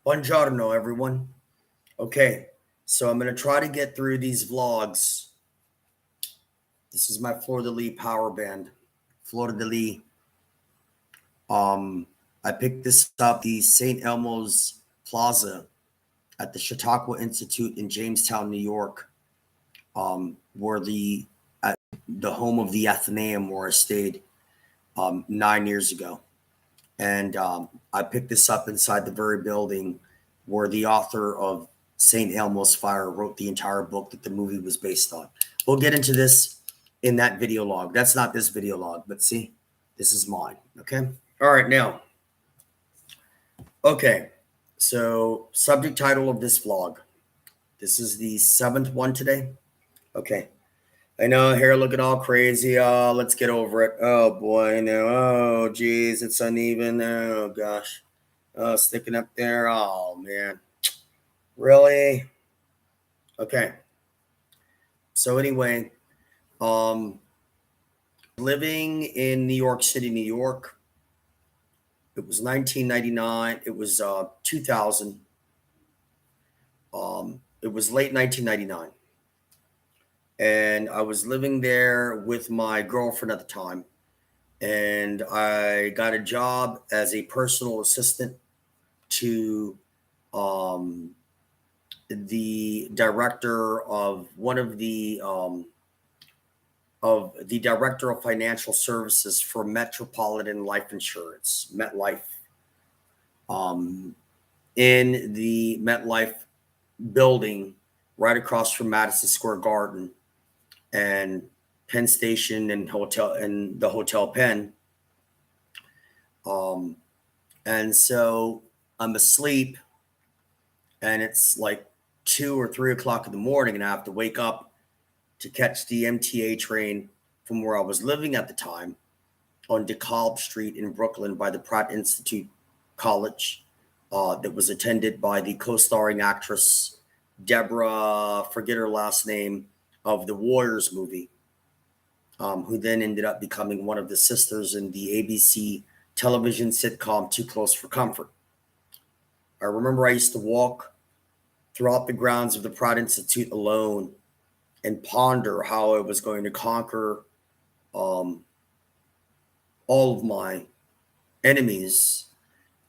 Buongiorno, everyone. Okay, so I'm going to try to get through these vlogs. This is my fleur-de-lis power band. Fleur-de-lis. I picked this up the St. Elmo's Plaza at the Chautauqua Institute in Jamestown, New York, where the home of the Athenaeum where I stayed 9 years ago. And I picked this up inside the very building where the author of St. Elmo's Fire wrote the entire book that the movie was based on. We'll get into this in that video log. That's not this video log, but see, this is mine, okay? All right, now. Okay, so subject title of this vlog. This is the 7th one today. Okay. I know, hair looking all crazy. Oh, let's get over it. Oh, boy, no. Oh, geez, it's uneven. Oh, gosh. Oh, sticking up there. Oh, man. Really? Okay. So anyway, living in New York City, New York. It was 1999. It was 2000. It was late 1999. And I was living there with my girlfriend at the time. And I got a job as a personal assistant to the director of the director of financial services for Metropolitan Life Insurance, MetLife, in the MetLife building right across from Madison Square Garden and Penn Station and the Hotel Penn. And so I'm asleep and it's like 2 or 3 o'clock in the morning and I have to wake up to catch the MTA train from where I was living at the time on DeKalb Street in Brooklyn by the Pratt Institute College that was attended by the co-starring actress Deborah, forget her last name, of the Warriors movie, who then ended up becoming one of the sisters in the ABC television sitcom Too Close for Comfort. I remember I used to walk throughout the grounds of the Pratt Institute alone and ponder how I was going to conquer all of my enemies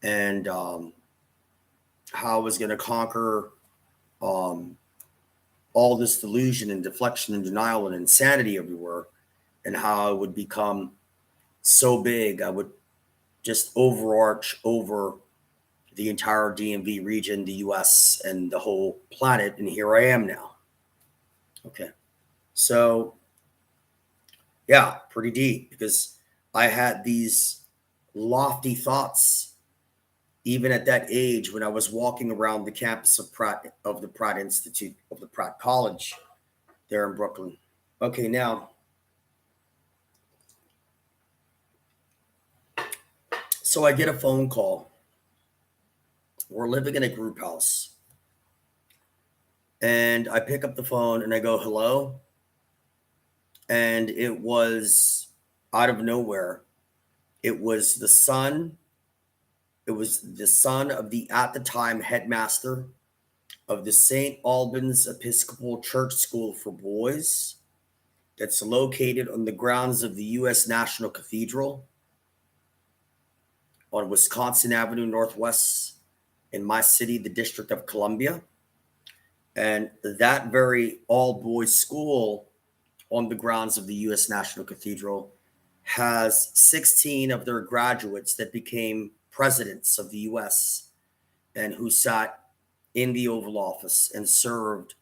and how I was going to conquer all this delusion and deflection and denial and insanity everywhere, and how I would become so big I would just overarch over the entire DMV region, the US, and the whole planet. And here I am now. Okay. So, yeah, pretty deep, because I had these lofty thoughts even at that age when I was walking around the campus of the Pratt Institute, of the Pratt College there in Brooklyn. Okay, now, so I get a phone call. We're living in a group house. And I pick up the phone and I go, hello? And it was out of nowhere. It was the son. It was the son of the, at the time, headmaster of the St. Albans Episcopal Church School for Boys that's located on the grounds of the U.S. National Cathedral on Wisconsin Avenue Northwest in my city, the District of Columbia. And that very all-boys school on the grounds of the U.S. National Cathedral has 16 of their graduates that became presidents of the U.S. and who sat in the Oval Office and served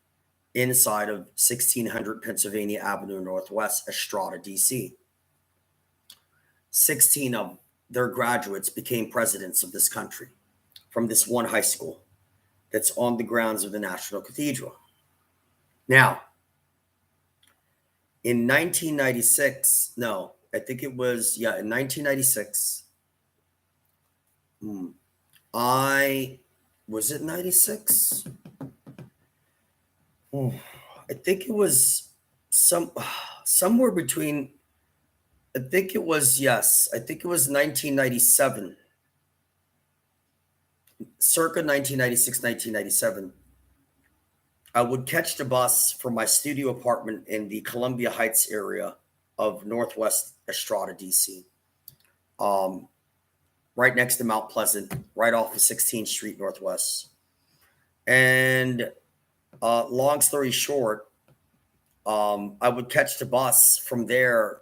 inside of 1600 Pennsylvania Avenue Northwest, STRADA, D.C. 16 of their graduates became presidents of this country from this one high school that's on the grounds of the National Cathedral. Now, in 1996, no, I think it was, yeah, in 1996, was it 96? I think it was somewhere between, I think it was 1997. circa 1996, 1997, I would catch the bus from my studio apartment in the Columbia Heights area of Northwest Estrada, DC, right next to Mount Pleasant, right off of 16th Street Northwest. And long story short, I would catch the bus from there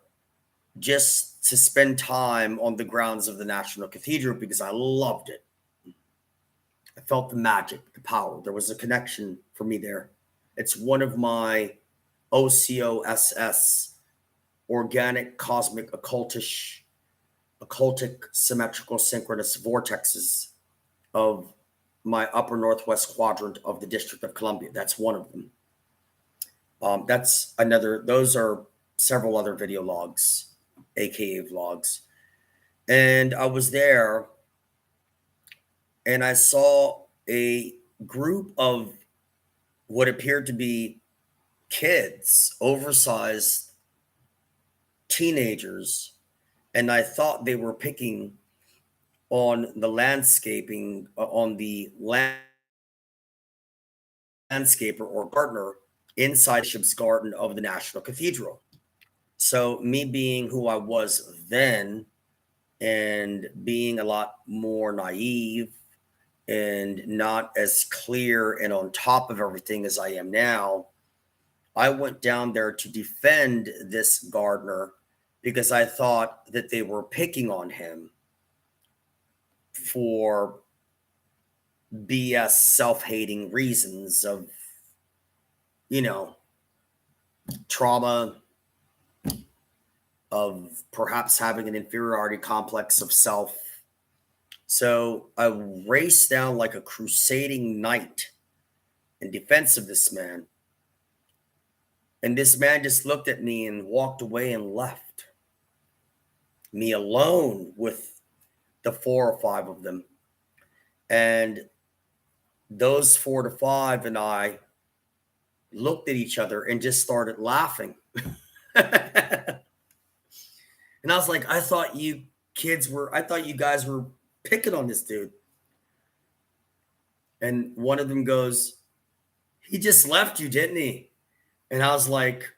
just to spend time on the grounds of the National Cathedral because I loved it. I felt the magic, the power. There was a connection for me there. It's one of my OCOSS, organic, cosmic, occultic, symmetrical, synchronous vortexes of my upper northwest quadrant of the District of Columbia. That's one of them. That's another, those are several other video logs, aka vlogs. And I was there and I saw a group of what appeared to be kids, oversized teenagers, and I thought they were picking on the landscaping, on the landscaper or gardener inside Bishop's Garden of the National Cathedral. So me being who I was then and being a lot more naive and not as clear and on top of everything as I am now, I went down there to defend this gardener because I thought that they were picking on him for BS self-hating reasons of, trauma, of perhaps having an inferiority complex of self. So I raced down like a crusading knight in defense of this man. And this man just looked at me and walked away and left me alone with the 4 or 5 of them. And those 4 to 5 and I looked at each other and just started laughing. And I was like, I thought you guys were picking on this dude. And one of them goes, he just left you, didn't he? And I was like,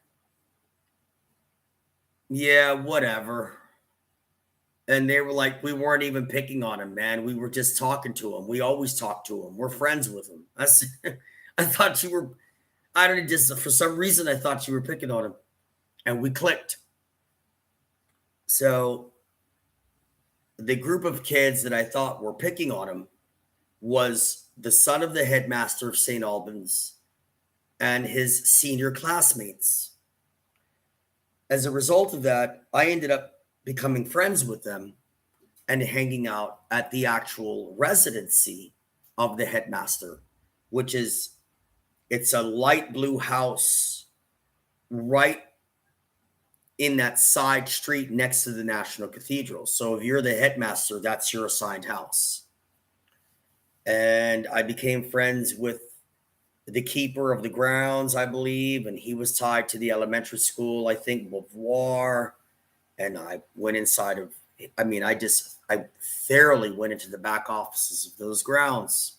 yeah, whatever. And they were like, we weren't even picking on him, man. We were just talking to him. We always talk to him. We're friends with him. I thought you were, I don't know, just for some reason, I thought you were picking on him. And we clicked. So the group of kids that I thought were picking on him was the son of the headmaster of St. Albans and his senior classmates. As a result of that, I ended up becoming friends with them and hanging out at the actual residency of the headmaster, which is, it's a light blue house right in that side street next to the National Cathedral. So if you're the headmaster, that's your assigned house. And I became friends with the keeper of the grounds, I believe, and he was tied to the elementary school, I think, Beauvoir. And I went inside of, I thoroughly went into the back offices of those grounds.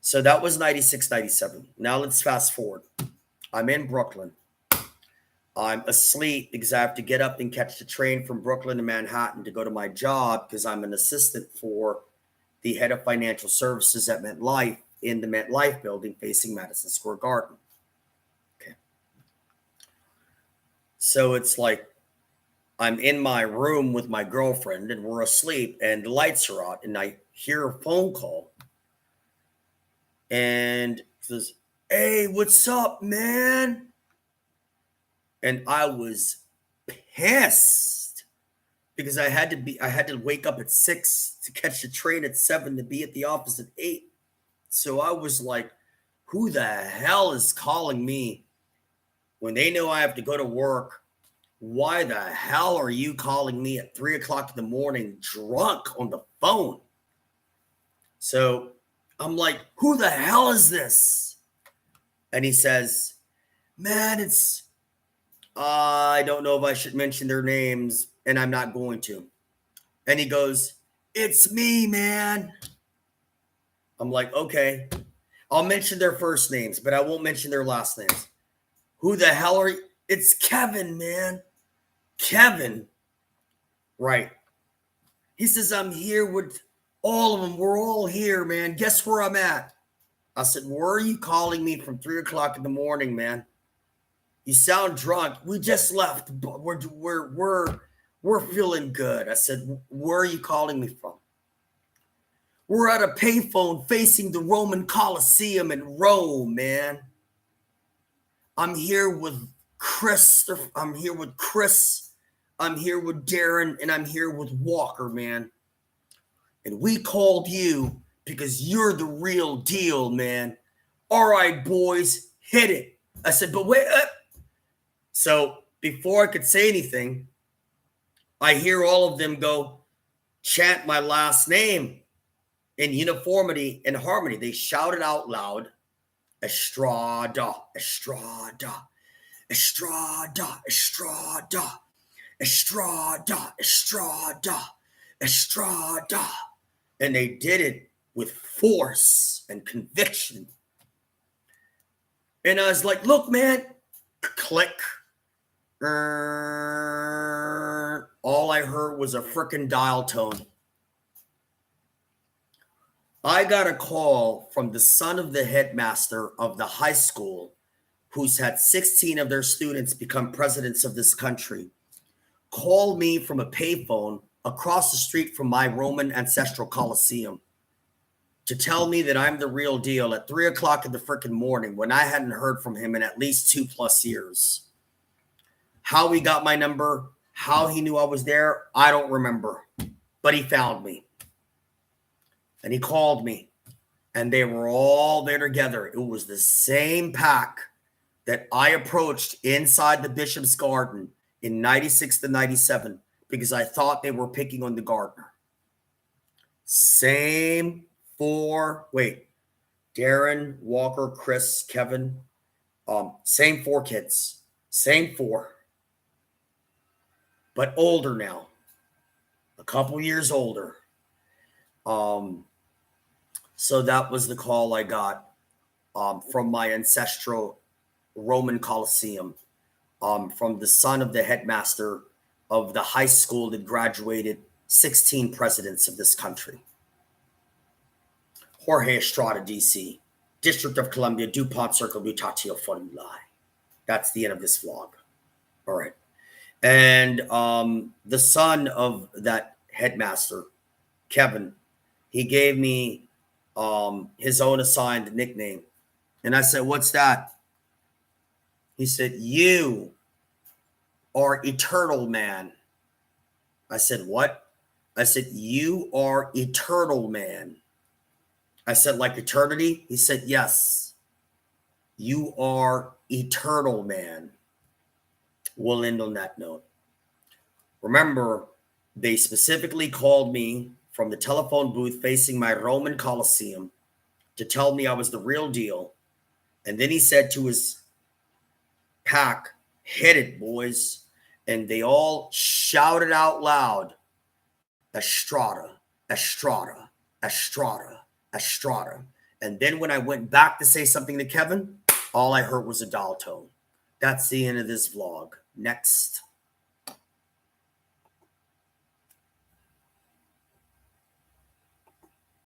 So that was 96, 97. Now let's fast forward. I'm in Brooklyn. I'm asleep because I have to get up and catch the train from Brooklyn to Manhattan to go to my job because I'm an assistant for the head of financial services at MetLife in the MetLife building facing Madison Square Garden. Okay. So it's like I'm in my room with my girlfriend and we're asleep and the lights are out and I hear a phone call and it says, "Hey, what's up, man?" And I was pissed because I had to wake up at 6 to catch the train at 7 to be at the office at 8. So I was like, who the hell is calling me when they know I have to go to work? Why the hell are you calling me at 3 o'clock in the morning drunk on the phone? So I'm like, who the hell is this? And he says, man, I don't know if I should mention their names, and I'm not going to. And he goes, it's me, man. I'm like, okay, I'll mention their first names, but I won't mention their last names. Who the hell are you? It's Kevin, man. Kevin. Right. He says, I'm here with all of them. We're all here, man. Guess where I'm at? I said, where are you calling me from 3 o'clock in the morning, man? You sound drunk. We just left. We're feeling good. I said, where are you calling me from? We're at a payphone facing the Roman Colissuem in Rome, man. I'm here with Chris. I'm here with Chris. I'm here with Darren, and I'm here with Walker, man. And we called you because you're the real deal, man. All right, boys, hit it. I said, but wait. So before I could say anything, I hear all of them go chant my last name in uniformity and harmony. They shouted out loud, Estrada, Estrada, Estrada, Estrada, Estrada, Estrada, Estrada. And they did it with force and conviction. And I was like, look, man, click. All I heard was a frickin' dial tone. I got a call from the son of the headmaster of the high school who's had 16 of their students become presidents of this country. Called me from a payphone across the street from my Roman Ancestral Colissuem to tell me that I'm the real deal at 3 o'clock in the frickin' morning when I hadn't heard from him in at least 2+ years. How he got my number, how he knew I was there, I don't remember. But he found me. And he called me. And they were all there together. It was the same pack that I approached inside the Bishop's Garden in 96 to 97 because I thought they were picking on the gardener. Same four. Wait. Darren, Walker, Chris, Kevin. Same 4 kids. Same 4. But older now. A couple years older. So that was the call I got from my ancestral Roman Colosseum, from the son of the headmaster of the high school that graduated 16 presidents of this country. Jorge Estrada, D.C., District of Columbia, DuPont Circle, Mutatio Formulae. That's the end of this vlog. All right. And the son of that headmaster, Kevin, he gave me his own assigned nickname. And I said, what's that? He said, you are eternal man. I said, what? I said, you are eternal man. I said, like eternity? He said, yes. You are eternal man. We'll end on that note. Remember, they specifically called me from the telephone booth facing my Roman Colosseum to tell me I was the real deal. And then he said to his pack, hit it, boys. And they all shouted out loud, Estrada, Estrada, Estrada, Estrada. And then when I went back to say something to Kevin, all I heard was a dial tone. That's the end of this vlog. Next.